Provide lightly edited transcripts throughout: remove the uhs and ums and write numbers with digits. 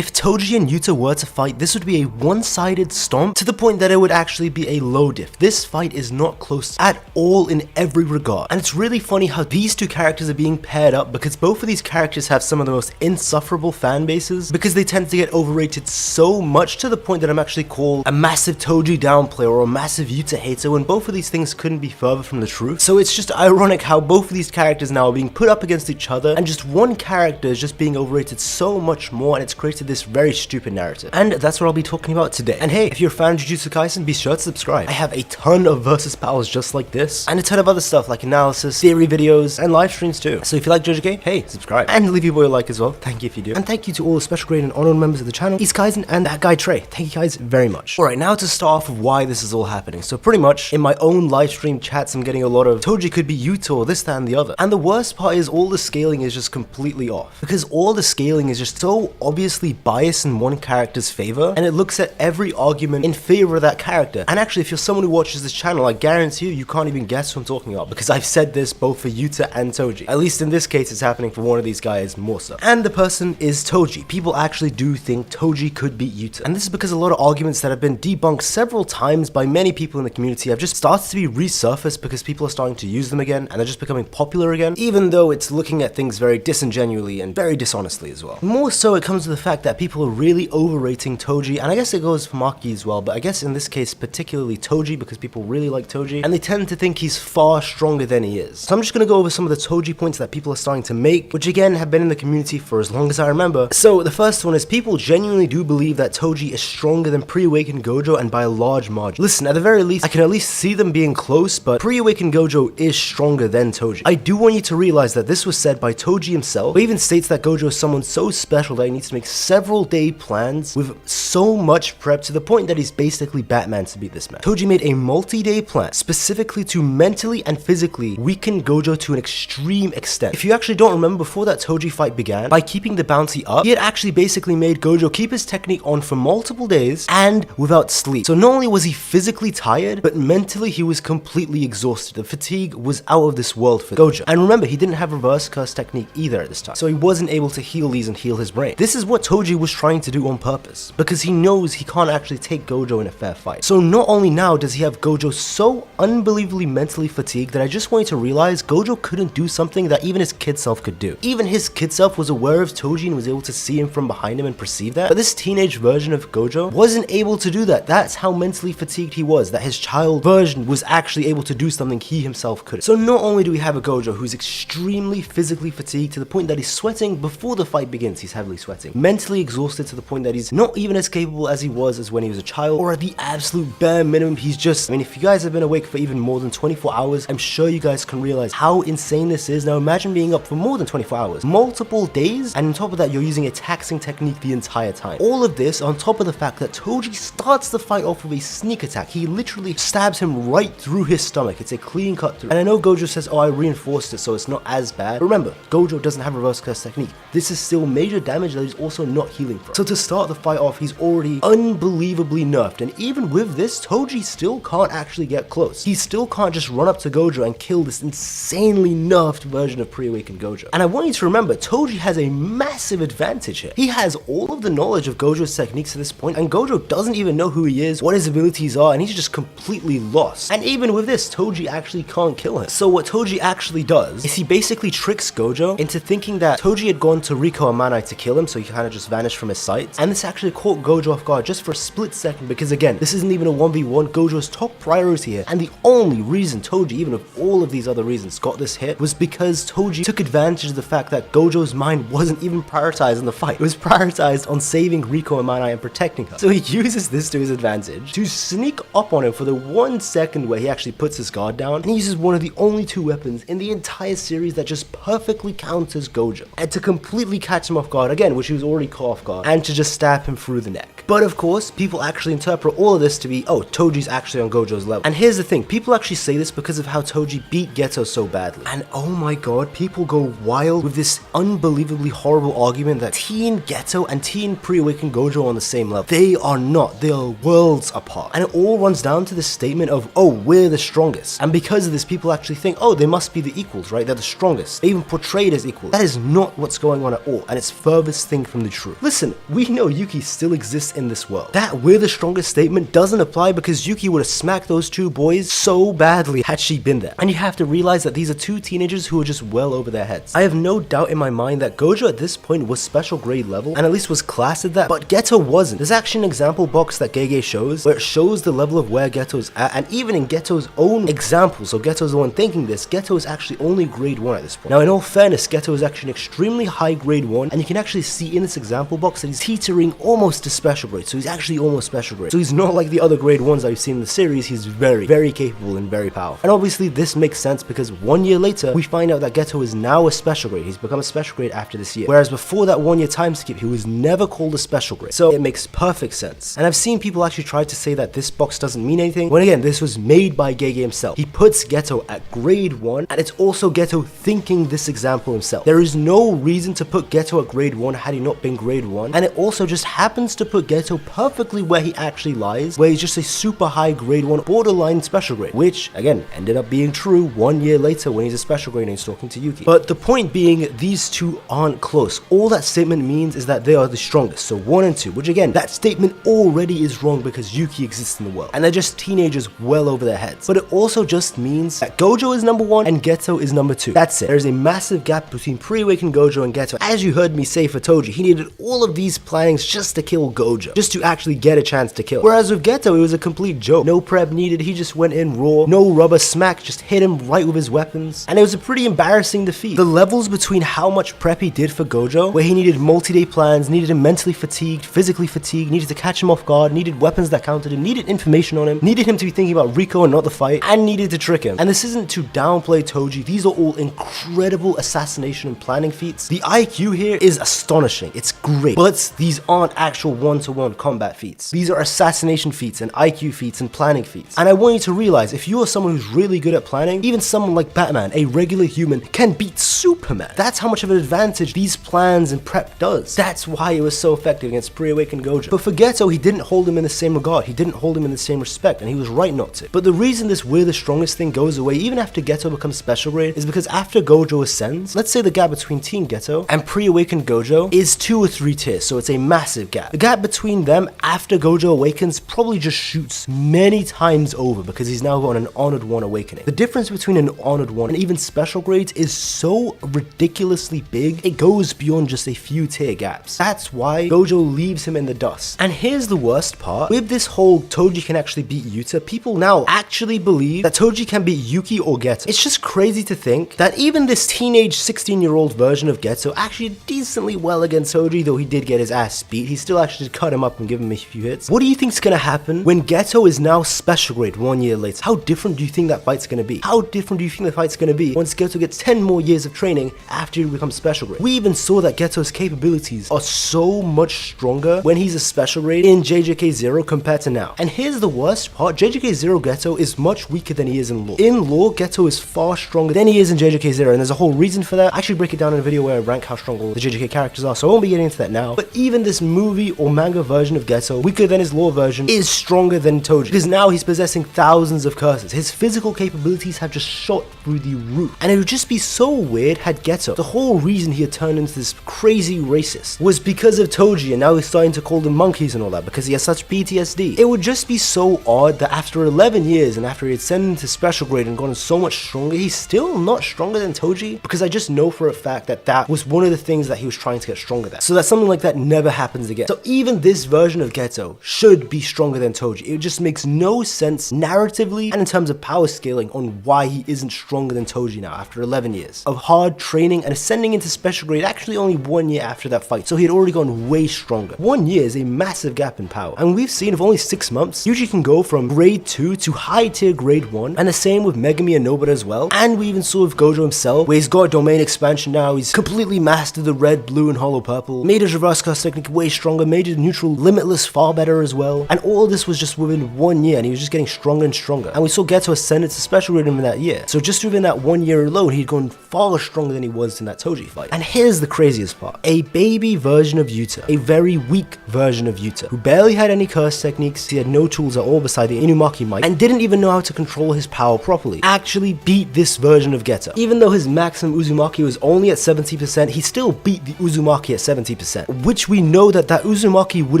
If Toji and Yuta were to fight, this would be a one-sided stomp to the point that it would actually be a low diff. This fight is not close at all in every regard. And it's really funny how these two characters are being paired up, because both of these characters have some of the most insufferable fan bases, because they tend to get overrated so much to the point that I'm actually called a massive Toji downplayer or a massive Yuta hater, when both of these things couldn't be further from the truth. So it's just ironic how both of these characters now are being put up against each other, and just one character is just being overrated so much more, and it's created this very stupid narrative. And that's what I'll be talking about today. And hey, if you're a fan of Jujutsu Kaisen, be sure to subscribe. I have a ton of versus battles just like this, and a ton of other stuff like analysis, theory videos, and live streams too. So if you like JJK, hey, subscribe. And leave your boy a like as well. Thank you if you do. And thank you to all the special grade and honored members of the channel, East Kaisen and that guy Trey. Thank you guys very much. Alright, now to start off of why this is all happening. So pretty much, in my own live stream chats, I'm getting a lot of Toji could be Yuta or this, that, and the other. And the worst part is all the scaling is just completely off. Because all the scaling is just so obviously biased in one character's favor, and it looks at every argument in favor of that character. And actually, if you're someone who watches this channel, I guarantee you can't even guess who I'm talking about, because I've said this both for Yuta and Toji. At least in this case, it's happening for one of these guys more so. And the person is Toji. People actually do think Toji could beat Yuta. And this is because a lot of arguments that have been debunked several times by many people in the community have just started to be resurfaced because people are starting to use them again, and they're just becoming popular again, even though it's looking at things very disingenuously and very dishonestly as well. More so, it comes to the fact that people are really overrating Toji, and I guess it goes for Maki as well, but I guess in this case particularly Toji, because people really like Toji, and they tend to think he's far stronger than he is. So I'm just gonna go over some of the Toji points that people are starting to make, which again have been in the community for as long as I remember. So the first one is people genuinely do believe that Toji is stronger than pre-awakened Gojo, and by a large margin. Listen, at the very least, I can at least see them being close, but pre-awakened Gojo is stronger than Toji. I do want you to realize that this was said by Toji himself, who even states that Gojo is someone so special that he needs to make several day plans with so much prep to the point that he's basically Batman to beat this man. Toji made a multi-day plan specifically to mentally and physically weaken Gojo to an extreme extent. If you actually don't remember, before that Toji fight began, by keeping the bounty up, he had actually basically made Gojo keep his technique on for multiple days and without sleep. So not only was he physically tired, but mentally he was completely exhausted. The fatigue was out of this world for Gojo. And remember, he didn't have reverse curse technique either at this time, so he wasn't able to heal these and heal his brain. This is what Toji was trying to do on purpose, because he knows he can't actually take Gojo in a fair fight. So not only now does he have Gojo so unbelievably mentally fatigued that I just want you to realize Gojo couldn't do something that even his kid self could do. Even his kid self was aware of Toji and was able to see him from behind him and perceive that, but this teenage version of Gojo wasn't able to do that. That's how mentally fatigued he was, that his child version was actually able to do something he himself couldn't. So not only do we have a Gojo who's extremely physically fatigued to the point that he's sweating before the fight begins, he's heavily sweating, mentally exhausted to the point that he's not even as capable as he was as when he was a child, or at the absolute bare minimum, he's just, I mean, if you guys have been awake for even more than 24 hours, I'm sure you guys can realize how insane this is. Now imagine being up for more than 24 hours, multiple days, and on top of that, you're using a taxing technique the entire time. All of this on top of the fact that Toji starts the fight off with a sneak attack. He literally stabs him right through his stomach. It's a clean cut through. And I know Gojo says, oh, I reinforced it, so it's not as bad. But remember, Gojo doesn't have reverse curse technique. This is still major damage that he's also not healing from. So to start the fight off, he's already unbelievably nerfed. And even with this, Toji still can't actually get close. He still can't just run up to Gojo and kill this insanely nerfed version of pre-awakened Gojo. And I want you to remember, Toji has a massive advantage here. He has all of the knowledge of Gojo's techniques at this point, and Gojo doesn't even know who he is, what his abilities are, and he's just completely lost. And even with this, Toji actually can't kill him. So what Toji actually does is he basically tricks Gojo into thinking that Toji had gone to Rika and Manai to kill him, so he kind of just vanished from his sight. And this actually caught Gojo off guard just for a split second, because again, this isn't even a 1v1. Gojo's top priority here, and the only reason Toji, even of all of these other reasons, got this hit was because Toji took advantage of the fact that Gojo's mind wasn't even prioritized in the fight. It was prioritized on saving Riko and Manai and protecting her. So he uses this to his advantage to sneak up on him for the 1 second where he actually puts his guard down, and he uses one of the only 2 weapons in the entire series that just perfectly counters Gojo, and to completely catch him off guard again, which he was already caught off guard, and to just stab him through the neck. But of course, people actually interpret all of this to be, oh, Toji's actually on Gojo's level. And here's the thing, people actually say this because of how Toji beat Geto so badly. And oh my god, people go wild with this unbelievably horrible argument that Teen Geto and Teen Pre-Awakened Gojo are on the same level. They are not. They are worlds apart. And it all runs down to this statement of, oh, we're the strongest. And because of this, people actually think, oh, they must be the equals, right? They're the strongest. They even portrayed as equal. That is not what's going on at all, and it's furthest thing from the truth. true. Listen, we know Yuki still exists in this world. That "we're the strongest" statement doesn't apply because Yuki would have smacked those two boys so badly had she been there. And you have to realize that these are two teenagers who are just well over their heads. I have no doubt in my mind that Gojo at this point was special grade level and at least was classed at that, but Geto wasn't. There's actually an example box that GEGE shows where it shows the level of where Geto's at, and even in Geto's own example, so Geto's the one thinking this, Geto is actually only grade 1 at this point. Now in all fairness, Geto is actually an extremely high grade 1, and you can actually see in this example box that he's teetering almost to special grade, so he's actually almost special grade. So he's not like the other grade 1s that we've seen in the series, he's very, very capable and very powerful. And obviously this makes sense because 1 year later, we find out that Geto is now a special grade. He's become a special grade after this year. Whereas before that 1 year time skip, he was never called a special grade. So it makes perfect sense. And I've seen people actually try to say that this box doesn't mean anything, when again, this was made by GEGE himself. He puts Geto at grade 1, and it's also Geto thinking this example himself. There is no reason to put Geto at grade 1 had he not been grade 1, and it also just happens to put Geto perfectly where he actually lies, where he's just a super high grade 1 borderline special grade, which again ended up being true 1 year later when he's a special grade and he's talking to Yuki. But the point being, these two aren't close. All that statement means is that they are the strongest, so 1 and 2, which again, that statement already is wrong because Yuki exists in the world, and they're just teenagers well over their heads. But it also just means that Gojo is number 1 and Geto is number 2. That's it. There's a massive gap between pre-awakened Gojo and Geto. As you heard me say for Toji, he needed all of these plannings just to kill Gojo, just to actually get a chance to kill. Whereas with Geto, it was a complete joke. No prep needed, he just went in raw, no rubber smack, just hit him right with his weapons, and it was a pretty embarrassing defeat. The levels between how much prep he did for Gojo, where he needed multi-day plans, needed him mentally fatigued, physically fatigued, needed to catch him off guard, needed weapons that countered him, needed information on him, needed him to be thinking about Rico and not the fight, and needed to trick him. And this isn't to downplay Toji, these are all incredible assassination and planning feats. The IQ here is astonishing, it's great, but these aren't actual one-to-one combat feats. These are assassination feats and IQ feats and planning feats. And I want you to realize, if you are someone who's really good at planning, even someone like Batman, a regular human, can beat Superman. That's how much of an advantage these plans and prep does. That's why it was so effective against pre-awakened Gojo. But for Geto, he didn't hold him in the same regard, he didn't hold him in the same respect, and he was right not to. But the reason this "we're the strongest" thing goes away even after Geto becomes special grade is because after Gojo ascends, let's say the gap between Teen Geto and pre-awakened Gojo is 2 or 3 tiers, so it's a massive gap. The gap between them after Gojo awakens probably just shoots many times over because he's now got an Honored 1 awakening. The difference between an Honored 1 and even special grades is so ridiculously big, it goes beyond just a few tier gaps. That's why Gojo leaves him in the dust. And here's the worst part, with this whole Toji can actually beat Yuta, people now actually believe that Toji can beat Yuki or Geto. It's just crazy to think that even this teenage 16-year-old version of Geto actually did decently well against Toji, though he did get his ass beat. He still actually did cut him up and give him a few hits. What do you think's gonna happen when Geto is now special grade 1 year later? How different do you think that fight's gonna be? How different do you think the fight's gonna be once Geto gets 10 more years of training after he becomes special grade? We even saw that Geto's capabilities are so much stronger when he's a special grade in JJK 0 compared to now. And here's the worst part, JJK 0 Geto is much weaker than he is in lore. In lore, Geto is far stronger than he is in JJK 0, and there's a whole reason for that. I actually break it down in a video where I rank how strong all the JJK characters are, so I won't be getting into that now. But even this movie or manga version of Geto, weaker than his lore version, is stronger than Toji, because now he's possessing thousands of curses. His physical capabilities have just shot through the roof. And it would just be so weird had Geto, the whole reason he had turned into this crazy racist was because of Toji, and now he's starting to call them monkeys and all that because he has such PTSD. It would just be so odd that after 11 years and after he had sent into special grade and gotten so much stronger, he's still not stronger than Toji, because I just know for a fact that that was one of the things that he was trying to get stronger at, so that something like that never happens again. So even this version of Geto should be stronger than Toji. It just makes no sense narratively and in terms of power scaling on why he isn't stronger than Toji now after 11 years of hard training and ascending into special grade actually only 1 year after that fight, so he had already gone way stronger. 1 year is a massive gap in power, and we've seen if only 6 months Yuji can go from grade 2 to high tier grade 1, and the same with Megumi and Nobara as well. And we even saw with Gojo himself, where he's got domain expansion now, he's completely mastered the red, blue, and hollow purple, made his reverse curse technique way stronger, made his neutral limitless far better as well, and all of this was just within 1 year, and he was just getting stronger and stronger. And we saw Geto ascend into special grade in that year, so just within that 1 year alone, he'd gone far stronger than he was in that Toji fight. And here's the craziest part, a baby version of Yuta, a very weak version of Yuta, who barely had any curse techniques, he had no tools at all beside the Inumaki might, and didn't even know how to control his power properly, actually beat this version of Geto. Even though his maximum Uzumaki was only at 70%, he still beat the Uzumaki at 70%, which we know that Uzumaki would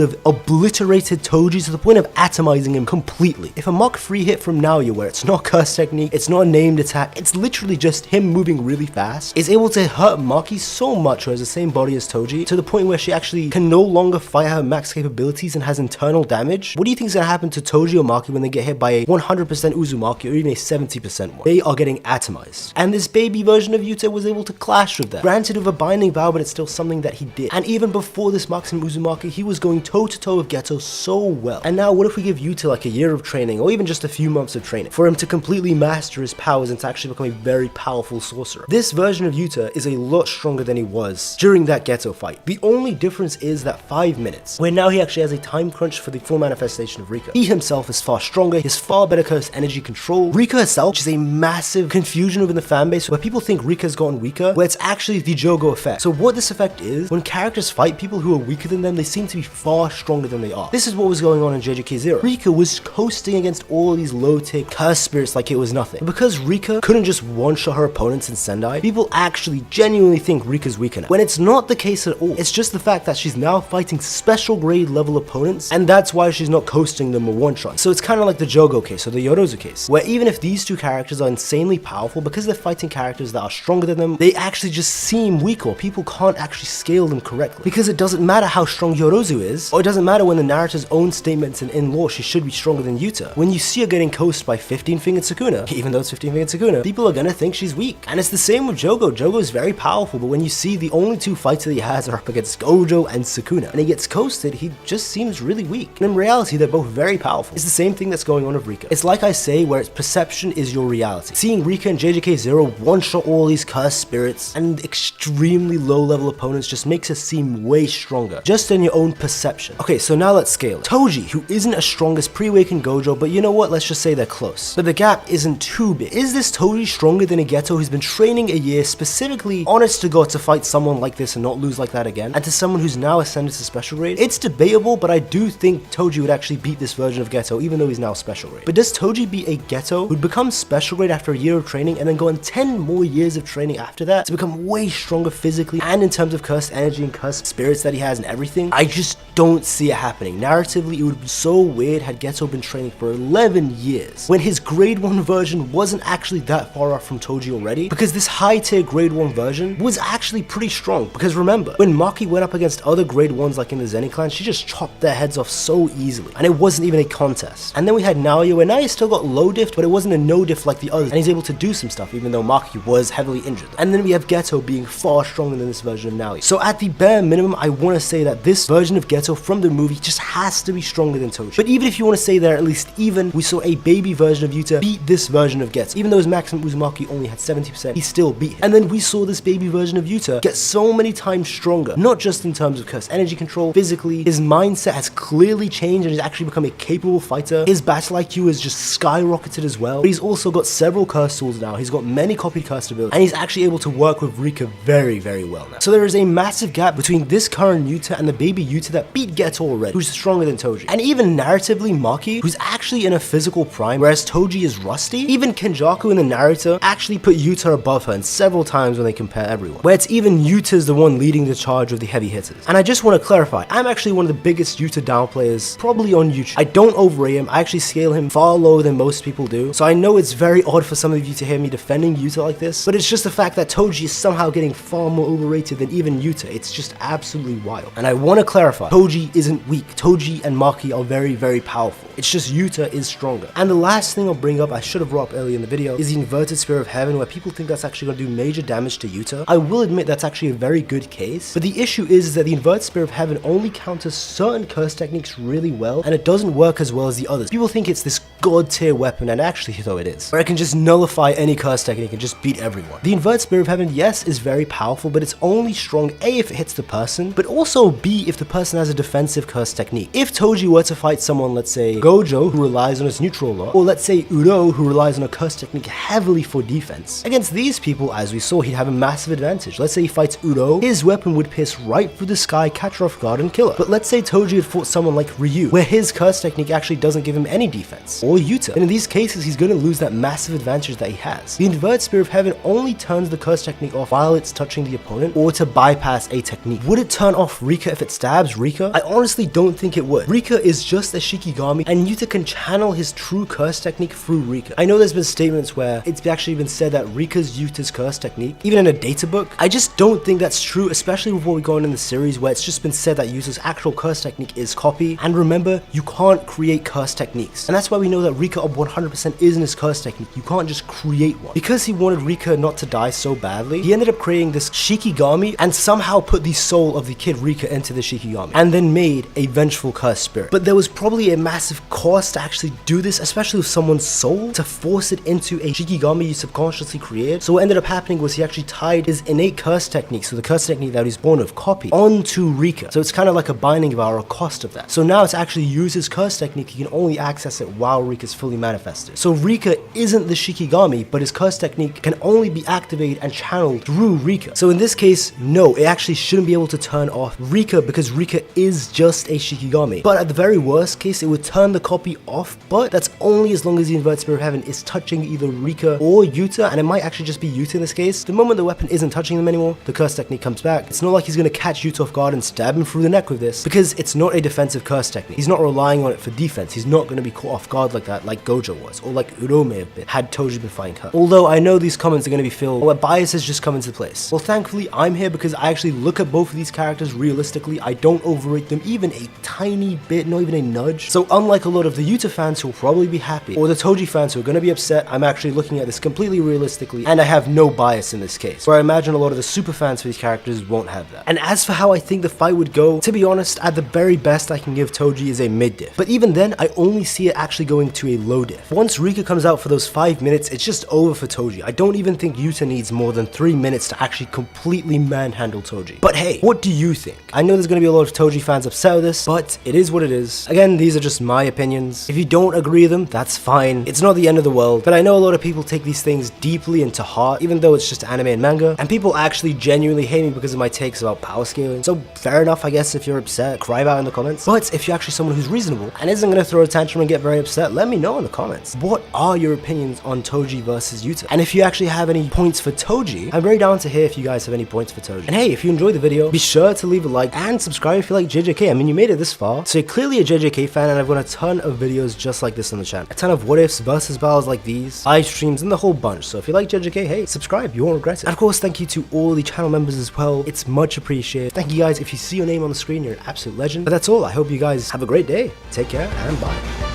have obliterated Toji to the point of atomizing him completely. If a Mach 3 hit from Naoya, where it's not curse technique, it's not a named attack, it's literally just him moving really fast, is able to hurt Maki so much, who has the same body as Toji, to the point where she actually can no longer fight her max capabilities and has internal damage. What do you think is going to happen to Toji or Maki when they get hit by a 100% Uzumaki or even a 70% one? They are getting atomized. And this baby version of Yuta was able to clash with that. Granted with a binding vow, but it's still something that he did. And even before this maximum Uzumaki, he was going toe to toe with Geto so well. And now what if we give Yuta like a year of training or even just a few months of training for him to completely master his powers and to actually become a very powerful sorcerer? This version of Yuta is a lot stronger than he was during that Geto fight. The only difference is that 5 minutes, where now he actually has a time crunch for the full manifestation of Rika. He himself is far stronger, he has far better curse energy control. Rika herself, which is a massive confusion within the fanbase where people think Rika's gotten weaker, where it's actually the Jogo effect. So what this effect is, when characters fight people who are weaker than them, they seem to be far stronger than they are. This is what was going on in JJK 0. Rika was coasting against all these low-tick curse spirits like it was nothing. But because Rika couldn't just one-shot her opponents in Sendai, people actually genuinely think Rika's weaker now, when it's not the case at all. It's just the fact that she's now fighting special grade level opponents, and that's why she's not coasting them or one-shot. So it's kind of like the Jogo case or the Yorozu case, where even if these two characters are insanely powerful, because they're fighting characters that are stronger than them, they actually just seem weak, or people can't actually scale them correctly. Because it doesn't matter how strong Yorozu is, or it doesn't matter when the narrator's own statements and in lore she should be stronger than Yuta. When you see her getting coasted by 15-fingered Sukuna, even though it's 15-fingered Sukuna, people are gonna think she's weak. And it's the same with Jogo. Jogo is very powerful, but when you see the only two fights that he has are up against Gojo and Sukuna, and he gets coasted, he just seems really weak. And in reality, they're both very powerful. It's the same thing that's going on with Rika. It's like I say, where its perception is your reality. Seeing Rika and JJK 0 one-shot all these cursed spirits and extremely low-level opponents just makes her seem way stronger, just in your own perception. Okay, so now let's scale it. Toji, who isn't as strong as pre-awakened Gojo, but you know what, let's just say they're close. But the gap isn't too big. Is this Toji stronger than a Geto who's been training a year specifically, honest to God, to fight someone like this and not lose like that again, and to someone who's now ascended to special grade? It's debatable, but I do think Toji would actually beat this version of Geto, even though he's now special grade. But does Toji beat a Geto who'd become special grade after a year of training and then go on 10 more years of training after that to become way stronger physically and in terms of cursed energy and cursed spirits that he has and everything? I just don't see it happening. Narratively, it would be so weird had Geto been training for 11 years when his grade 1 version wasn't actually that far off from Toji already, because this high tier grade 1 version was actually pretty strong. Because remember, when Maki went up against other grade 1s like in the Zenin clan, she just chopped their heads off so easily, and it wasn't even a contest. And then we had Naoya, where Naoya still got low diff, but it wasn't a no diff like the others, and he's able to do some stuff even though Maki was heavily injured. And then we have Geto being far stronger than this version of Naoya. So at the bare minimum, I want to say that this version of Geto from the movie just has to be stronger than Toji. But even if you want to say they're at least even, we saw a baby version of Yuta beat this version of Geto. Even though his maximum Uzumaki only had 70%, he still beat him. And then we saw this baby version of Yuta get so many times stronger, not just in terms of curse energy control, physically, his mindset has clearly changed and he's actually become a capable fighter. His battle IQ has just skyrocketed as well, but he's also got several curse tools now, he's got many copied curse abilities, and he's actually able to work with Rika very, very well now. So there is a massive gap between this current Yuta and the baby Yuta that beat Geto already, who's stronger than Toji. And even narratively, Maki, who's actually in a physical prime, whereas Toji is rusty. Even Kenjaku in the narrator actually put Yuta above her in several times when they compare everyone, where it's even Yuta's the one leading the charge of the heavy hitters. And I just want to clarify, I'm actually one of the biggest Yuta down players probably on YouTube. I don't overrate him, I actually scale him far lower than most people do, so I know it's very odd for some of you to hear me defending Yuta like this, but it's just the fact that Toji is somehow getting far more overrated than even Yuta. It's just absolutely wild. And I want to clarify, Toji isn't weak. Toji and Maki are very, very powerful. It's just Yuta is stronger. And the last thing I'll bring up, I should have brought up earlier in the video, is the inverted Spear of Heaven, where people think that's actually going to do major damage to Yuta. I will admit that's actually a very good case, but the issue is that the inverted Spear of Heaven only counters certain curse techniques really well, and it doesn't work as well as the others. People think it's this god tier weapon, and actually though it is, where it can just nullify any curse technique and just beat everyone. The inverted Spear of Heaven, yes, is very powerful, but it's only strong A, if it hits the person, but also B, if the person has a defensive curse technique. If Toji were to fight someone, let's say Gojo, who relies on his neutral a lot, or let's say Uro, who relies on a curse technique heavily for defense, against these people, as we saw, he'd have a massive advantage. Let's say he fights Uro, his weapon would pierce right through the sky, catch her off guard, and kill her. But let's say Toji had fought someone like Ryu, where his curse technique actually doesn't give him any defense, or Yuta, and in these cases he's going to lose that massive advantage that he has. The inverted Spear of Heaven only turns the curse technique off while it's touching the opponent, or to bypass a technique. technique. Would it turn off Rika if it stabs Rika? I honestly don't think it would. Rika is just a Shikigami, and Yuta can channel his true curse technique through Rika. I know there's been statements where it's actually been said that Rika's Yuta's curse technique, even in a data book. I just don't think that's true, especially with what we go on in the series where it's just been said that Yuta's actual curse technique is copy. And remember, you can't create curse techniques. And that's why we know that Rika 100% isn't his curse technique. You can't just create one. Because he wanted Rika not to die so badly, he ended up creating this Shikigami and somehow put the soul of the kid Rika into the Shikigami and then made a vengeful curse spirit. But there was probably a massive cost to actually do this, especially with someone's soul, to force it into a Shikigami you subconsciously created. So what ended up happening was he actually tied his innate curse technique, so the curse technique that he's born with, copy, onto Rika. So it's kind of like a binding vow or a cost of that. So now to actually use his curse technique, he can only access it while Rika's fully manifested. So Rika isn't the Shikigami, but his curse technique can only be activated and channeled through Rika. So in this case, no, it actually shouldn't be able to turn off Rika because Rika is just a Shikigami. But at the very worst case, it would turn the copy off, but that's only as long as the inverted spirit of heaven is touching either Rika or Yuta, and it might actually just be Yuta in this case. The moment the weapon isn't touching them anymore, the curse technique comes back. It's not like he's gonna catch Yuta off guard and stab him through the neck with this, because it's not a defensive curse technique. He's not relying on it for defense. He's not gonna be caught off guard like that, like Gojo was, or like Uro may have been, had Toji been fighting her. Although I know these comments are gonna be filled where bias has just come into place. Well, thankfully, I'm here because I actually look at both of these characters realistically. I don't overrate them even a tiny bit, not even a nudge. So unlike a lot of the Yuta fans who will probably be happy, or the Toji fans who are gonna be upset, I'm actually looking at this completely realistically, and I have no bias in this case, where I imagine a lot of the super fans for these characters won't have that. And as for how I think the fight would go, to be honest, at the very best I can give Toji is a mid-diff. But even then, I only see it actually going to a low diff. Once Rika comes out for those 5 minutes, it's just over for Toji. I don't even think Yuta needs more than 3 minutes to actually completely manhandle Toji. But hey, what do you think? I know there's gonna be a lot of Toji fans upset with this, but it is what it is. Again, these are just my opinions. If you don't agree with them, that's fine. It's not the end of the world, but I know a lot of people take these things deeply into heart, even though it's just anime and manga, and people actually genuinely hate me because of my takes about power scaling. So fair enough, I guess. If you're upset, cry about it in the comments. But if you're actually someone who's reasonable and isn't gonna throw a tantrum and get very upset, let me know in the comments. What are your opinions on Toji versus Yuta? And if you actually have any points for Toji, I'm very down to hear if you guys have any points for Toji. And hey, if you enjoyed the video, be sure to leave a like and subscribe if you like JJK. I mean, you made it this far, so you're clearly a JJK fan, and I've got a ton of videos just like this on the channel. A ton of what ifs versus battles like these, live streams, and the whole bunch. So if you like JJK, hey, subscribe, you won't regret it. And of course, thank you to all the channel members as well. It's much appreciated. Thank you guys. If you see your name on the screen, you're an absolute legend. But that's all. I hope you guys have a great day. Take care and bye.